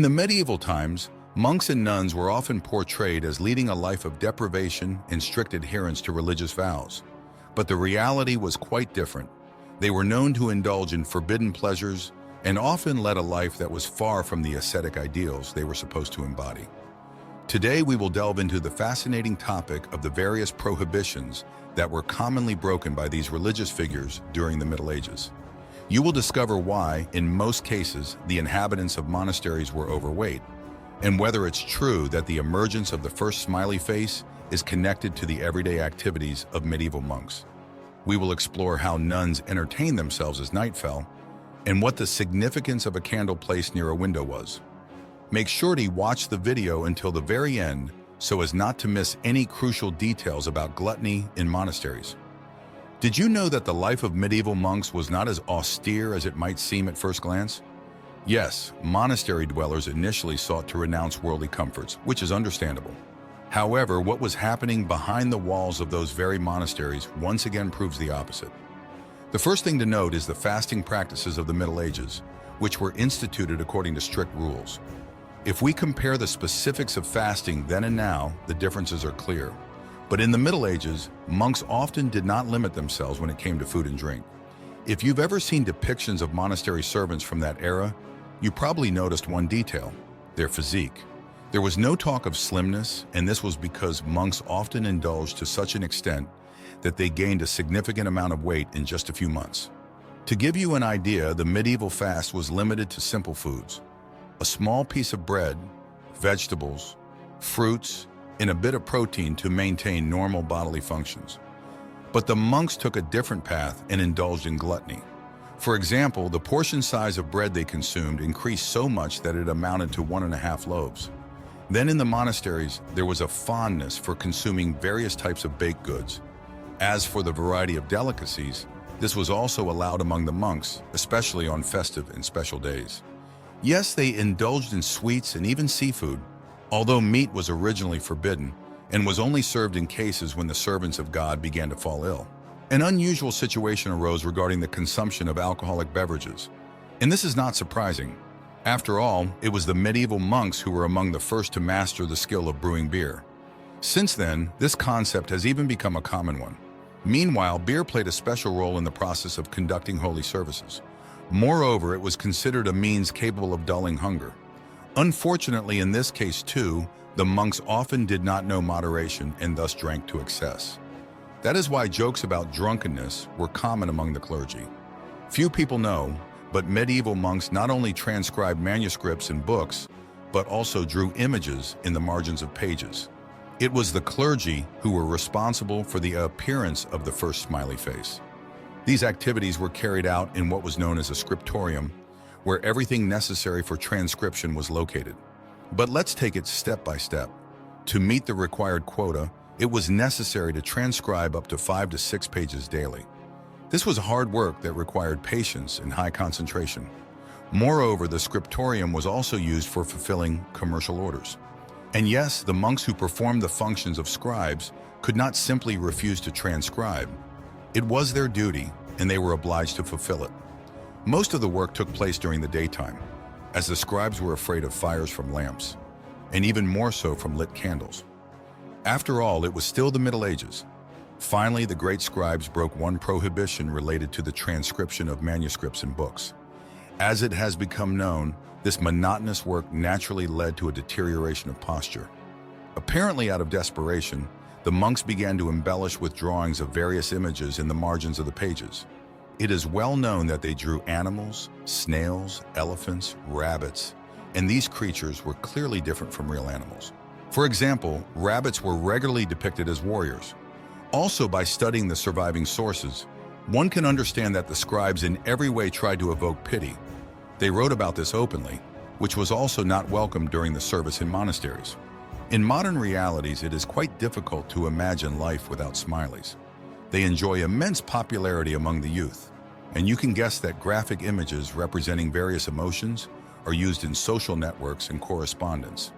the medieval times, monks and nuns were often portrayed as leading a life of deprivation and strict adherence to religious vows. But the reality was quite different. They were known to indulge in forbidden pleasures and often led a life that was far from the ascetic ideals they were supposed to embody. Today we will delve into the fascinating topic of the various prohibitions that were commonly broken by these religious figures during the Middle Ages. You will discover why, in most cases, the inhabitants of monasteries were overweight, and whether it's true that the emergence of the first smiley face is connected to the everyday activities of medieval monks. We will explore how nuns entertained themselves as night fell, and what the significance of a candle placed near a window was. Make sure to watch the video until the very end so as not to miss any crucial details about gluttony in monasteries. Did you know that the life of medieval monks was not as austere as it might seem at first glance? Yes, monastery dwellers initially sought to renounce worldly comforts, which is understandable. However, what was happening behind the walls of those very monasteries once again proves the opposite. The first thing to note is the fasting practices of the Middle Ages, which were instituted according to strict rules. If we compare the specifics of fasting then and now, the differences are clear. But in the Middle Ages, monks often did not limit themselves when it came to food and drink. If you've ever seen depictions of monastery servants from that era, you probably noticed one detail: their physique. There was no talk of slimness, and this was because monks often indulged to such an extent that they gained a significant amount of weight in just a few months. To give you an idea, the medieval fast was limited to simple foods: a small piece of bread, vegetables, fruits, and a bit of protein to maintain normal bodily functions. But the monks took a different path and indulged in gluttony. For example, the portion size of bread they consumed increased so much that it amounted to 1.5 loaves. Then in the monasteries, there was a fondness for consuming various types of baked goods. As for the variety of delicacies, this was also allowed among the monks, especially on festive and special days. Yes, they indulged in sweets and even seafood, although meat was originally forbidden and was only served in cases when the servants of God began to fall ill. An unusual situation arose regarding the consumption of alcoholic beverages. And this is not surprising. After all, it was the medieval monks who were among the first to master the skill of brewing beer. Since then, this concept has even become a common one. Meanwhile, beer played a special role in the process of conducting holy services. Moreover, it was considered a means capable of dulling hunger. Unfortunately, in this case too, the monks often did not know moderation and thus drank to excess. That is why jokes about drunkenness were common among the clergy. Few people know, but medieval monks not only transcribed manuscripts and books, but also drew images in the margins of pages. It was the clergy who were responsible for the appearance of the first smiley face. These activities were carried out in what was known as a scriptorium, where everything necessary for transcription was located. But let's take it step by step. To meet the required quota, it was necessary to transcribe up to 5 to 6 pages daily. This was hard work that required patience and high concentration. Moreover, the scriptorium was also used for fulfilling commercial orders. And yes, the monks who performed the functions of scribes could not simply refuse to transcribe. It was their duty, and they were obliged to fulfill it. Most of the work took place during the daytime, as the scribes were afraid of fires from lamps, and even more so from lit candles. After all, it was still the Middle Ages. Finally, the great scribes broke one prohibition related to the transcription of manuscripts and books. As it has become known, this monotonous work naturally led to a deterioration of posture. Apparently out of desperation, the monks began to embellish with drawings of various images in the margins of the pages. It is well known that they drew animals, snails, elephants, rabbits, and these creatures were clearly different from real animals. For example, rabbits were regularly depicted as warriors. Also, by studying the surviving sources, one can understand that the scribes in every way tried to evoke pity. They wrote about this openly, which was also not welcome during the service in monasteries. In modern realities, it is quite difficult to imagine life without smileys. They enjoy immense popularity among the youth, and you can guess that graphic images representing various emotions are used in social networks and correspondence.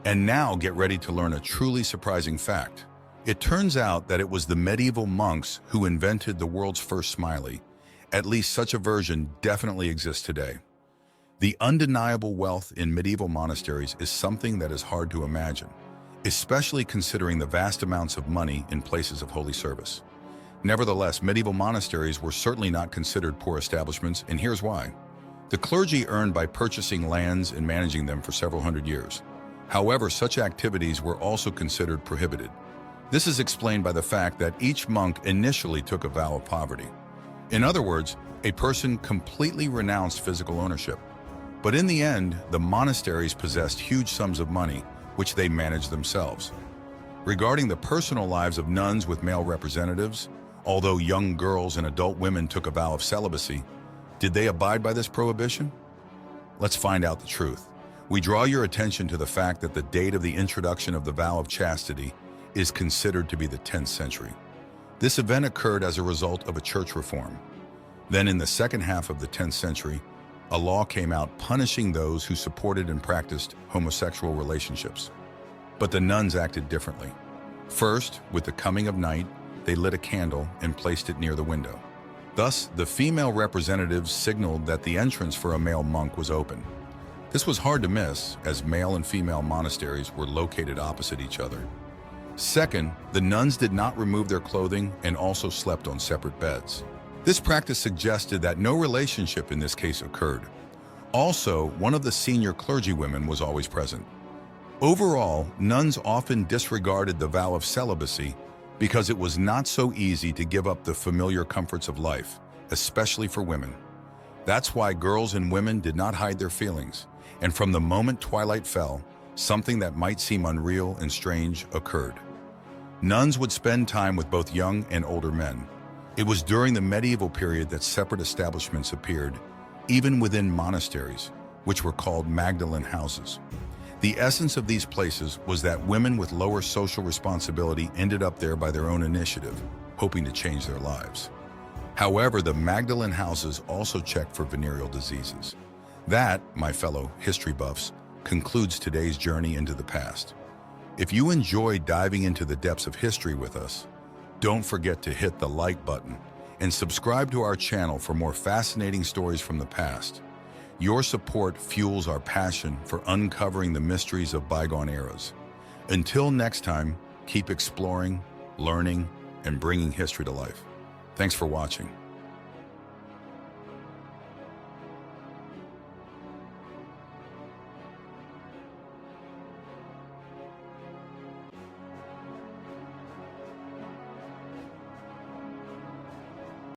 And now get ready to learn a truly surprising fact. It turns out that it was the medieval monks who invented the world's first smiley. At least such a version definitely exists today. The undeniable wealth in medieval monasteries is something that is hard to imagine, especially considering the vast amounts of money in places of holy service. Nevertheless, medieval monasteries were certainly not considered poor establishments, and here's why. The clergy earned by purchasing lands and managing them for several hundred years. However, such activities were also considered prohibited. This is explained by the fact that each monk initially took a vow of poverty. In other words, a person completely renounced physical ownership. But in the end, the monasteries possessed huge sums of money, which they managed themselves. Regarding the personal lives of nuns with male representatives, although young girls and adult women took a vow of celibacy, did they abide by this prohibition? Let's find out the truth. We draw your attention to the fact that the date of the introduction of the vow of chastity is considered to be the 10th century. This event occurred as a result of a church reform. Then in the second half of the 10th century, a law came out punishing those who supported and practiced homosexual relationships. But the nuns acted differently. First, with the coming of night, they lit a candle and placed it near the window. Thus, the female representatives signaled that the entrance for a male monk was open. This was hard to miss, as male and female monasteries were located opposite each other. Second, the nuns did not remove their clothing and also slept on separate beds. This practice suggested that no relationship in this case occurred. Also, one of the senior clergywomen was always present. Overall, nuns often disregarded the vow of celibacy because it was not so easy to give up the familiar comforts of life, especially for women. That's why girls and women did not hide their feelings, and from the moment twilight fell, something that might seem unreal and strange occurred. Nuns would spend time with both young and older men. It was during the medieval period that separate establishments appeared, even within monasteries, which were called Magdalene houses. The essence of these places was that women with lower social responsibility ended up there by their own initiative, hoping to change their lives. However, the Magdalene houses also checked for venereal diseases. That, my fellow history buffs, concludes today's journey into the past. If you enjoyed diving into the depths of history with us, don't forget to hit the like button and subscribe to our channel for more fascinating stories from the past. Your support fuels our passion for uncovering the mysteries of bygone eras. Until next time, keep exploring, learning, and bringing history to life. Thanks for watching.